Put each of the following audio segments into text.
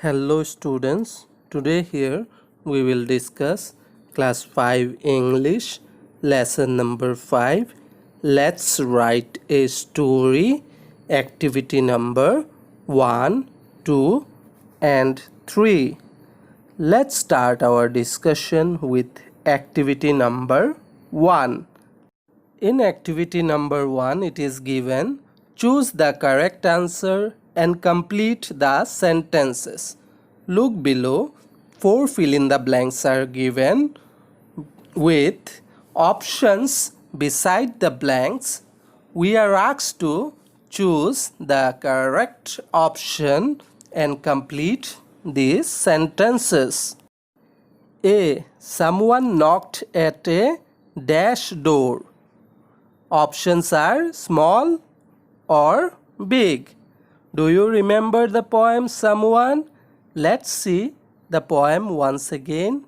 Hello students, today here we will discuss class 5 English lesson number 5. Let's write a story, activity number 1, 2 and 3. Let's start our discussion with activity number 1. In activity number 1 it is given, choose the correct answer and complete the sentences. Look below, 4 fill in the blanks are given with options beside the blanks. We are asked to choose the correct option and complete these sentences. A. Someone knocked at a dash door. Options are small or big. Do you remember the poem Someone? Let's see the poem once again.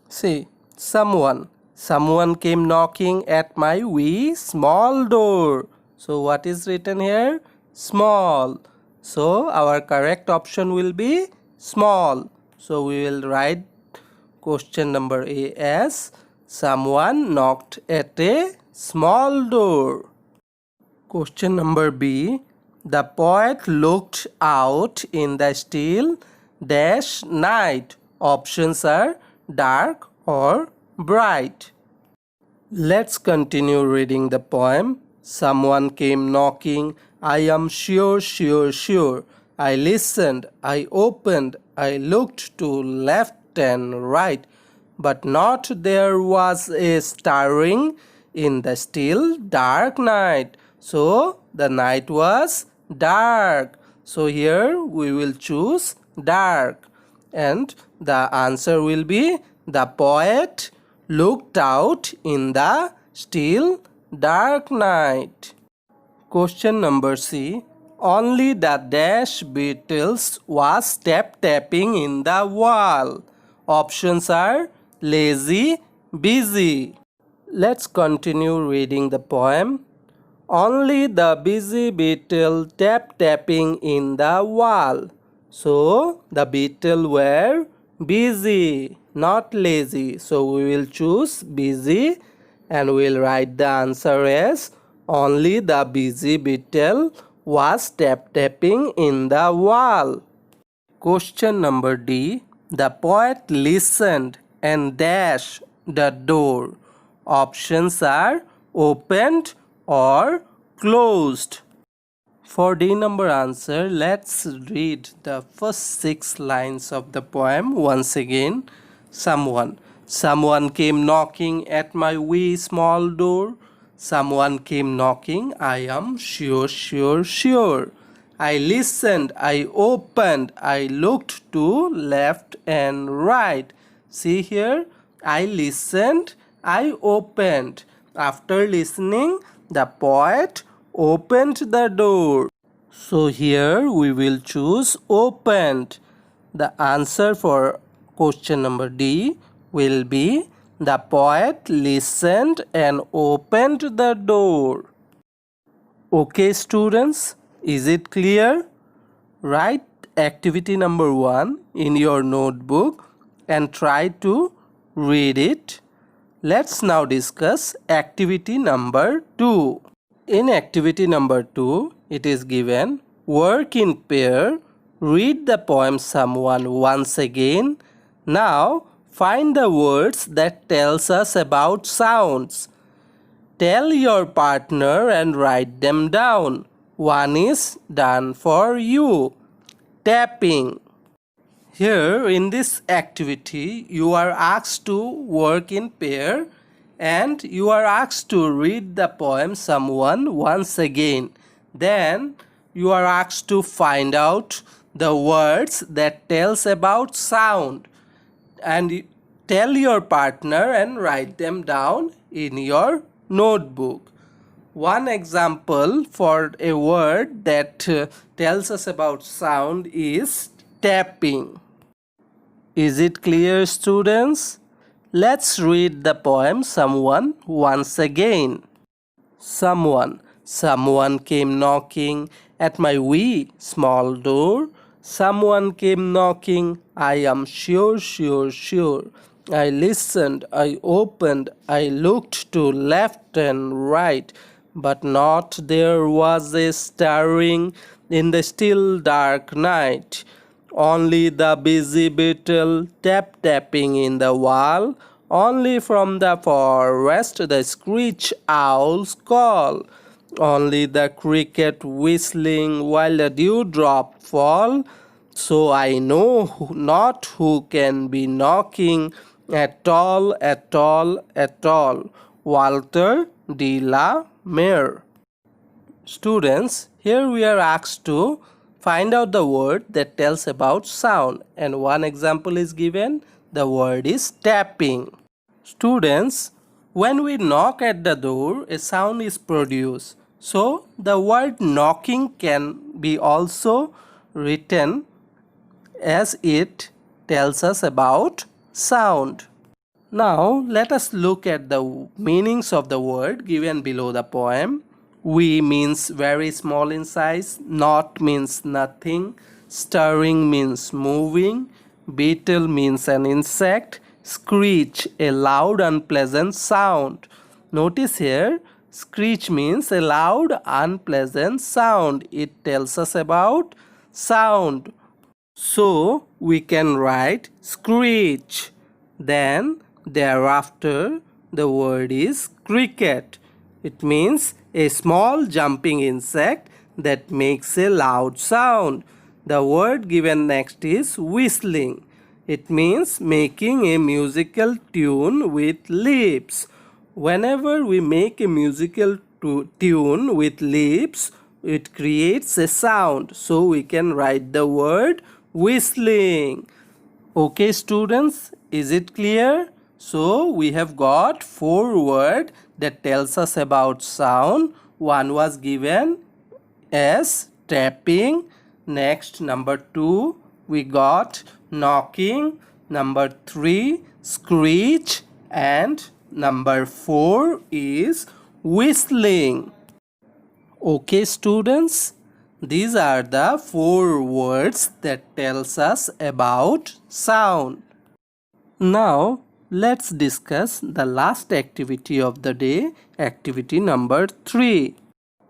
See, someone. Someone came knocking at my wee small door. So what is written here? Small. So our correct option will be small. So we will write question number A as someone knocked at a small door. Question number B. The poet looked out in the still dash night. Options are dark or bright. Let's continue reading the poem. Someone came knocking. I am sure, sure, sure. I listened, I opened, I looked to left and right, but not there was a stirring in the still dark night. So the night was dark. So here we will choose dark, and the answer will be the poet looked out in the still dark night. Question number C. Only the dash Beatles was tapping in the wall. Options are lazy, busy. Let's continue reading the poem. Only the busy beetle tapping in the wall. So the beetle were busy, not lazy. So we will choose busy and we'll write the answer as only the busy beetle was tapping in the wall. Question number D. The poet listened and dashed the door. Options are opened or closed. For D number answer, let's read the first 6 lines of the poem once again. Someone came knocking at my wee small door. Someone came knocking, I am sure, sure, sure. I listened, I opened, I looked to left and right. See here, I listened, I opened. After listening, the poet opened the door. So here we will choose opened. The answer for question number D will be the poet listened and opened the door. Okay students, is it clear? Write activity number 1 in your notebook and try to read it. Let's now discuss activity number 2. In activity number 2, it is given, work in pair, read the poem Someone once again. Now, find the words that tells us about sounds. Tell your partner and write them down. One is done for you. Tapping. Here in this activity, you are asked to work in pair and you are asked to read the poem Someone once again. Then you are asked to find out the words that tells about sound and tell your partner and write them down in your notebook. One example for a word that tells us about sound is tapping. Is it clear students? Let's read the poem Someone once again. Someone came knocking at my wee small door. Someone came knocking. I am sure, sure, sure. I listened, I opened, I looked to left and right, but not there was a stirring in the still dark night. Only the busy beetle tapping in the wall, only from the forest the screech owl's call. Only the cricket whistling while the dewdrop fall. So I know not who can be knocking at all, at all, at all. Walter de la Mare. Students, here we are asked to find out the word that tells about sound, and one example is given. The word is tapping. Students, when we knock at the door, a sound is produced. So the word knocking can be also written as it tells us about sound. Now let us look at the meanings of the word given below the poem. We means very small in size, not means nothing, stirring means moving, beetle means an insect, screech a loud unpleasant sound. Notice here, screech means a loud unpleasant sound. It tells us about sound. So we can write screech. Then thereafter the word is cricket. It means a small jumping insect that makes a loud sound. The word given next is whistling. It means making a musical tune with lips. Whenever we make a musical tune with lips, it creates a sound. So we can write the word whistling. Okay students, is it clear? So we have got 4 words that tells us about sound. One was given as tapping. Next, number 2 we got knocking. Number 3 screech, and number 4 is whistling. Okay students, these are the 4 words that tells us about sound. Now let's discuss the last activity of the day, activity number 3.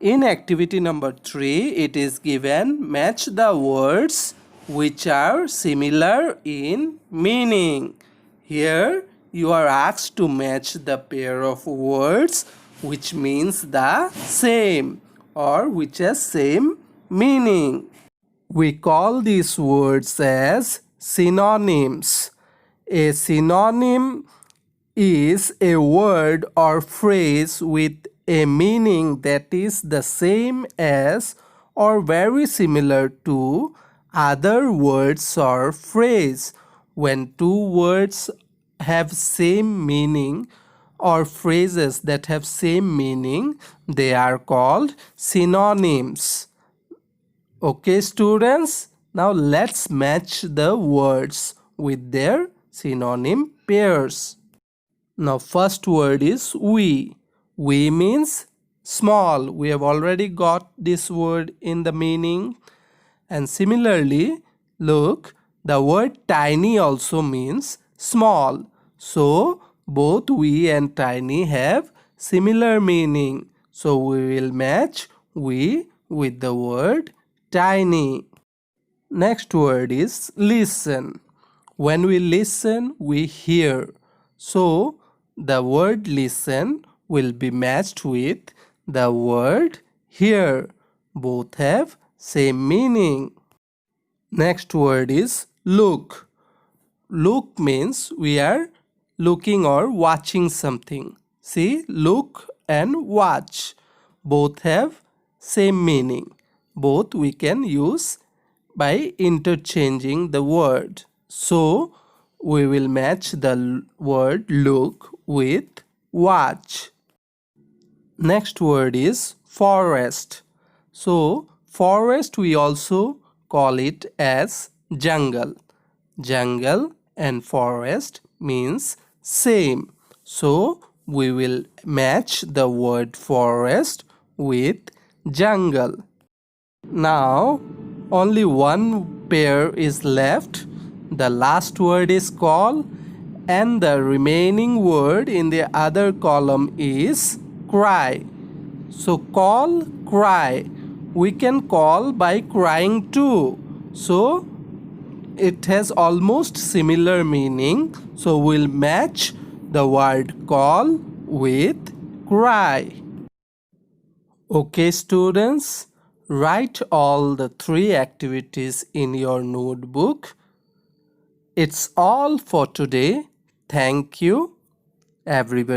In activity number 3, it is given match the words which are similar in meaning. Here you are asked to match the pair of words which means the same or which has same meaning. We call these words as synonyms. A synonym is a word or phrase with a meaning that is the same as or very similar to other words or phrase. When two words have same meaning or phrases that have same meaning, they are called synonyms. Okay students, now let's match the words with their synonym pairs. Now first word is we. We means small. We have already got this word in the meaning. And similarly, look, the word tiny also means small. So both we and tiny have similar meaning. So we will match we with the word tiny. Next word is listen. When we listen, we hear. So the word listen will be matched with the word hear. Both have same meaning. Next word is look. Look means we are looking or watching something. See, look and watch. Both have same meaning. Both we can use by interchanging the word. So we will match the word look with watch. Next word is forest. So forest we also call it as jungle. Jungle and forest means same. So we will match the word forest with jungle. Now only one pair is left. The last word is call, and the remaining word in the other column is cry. So call, cry. We can call by crying too. So it has almost similar meaning. So we'll match the word call with cry. Okay, students, write all the 3 activities in your notebook. It's all for today. Thank you, everybody.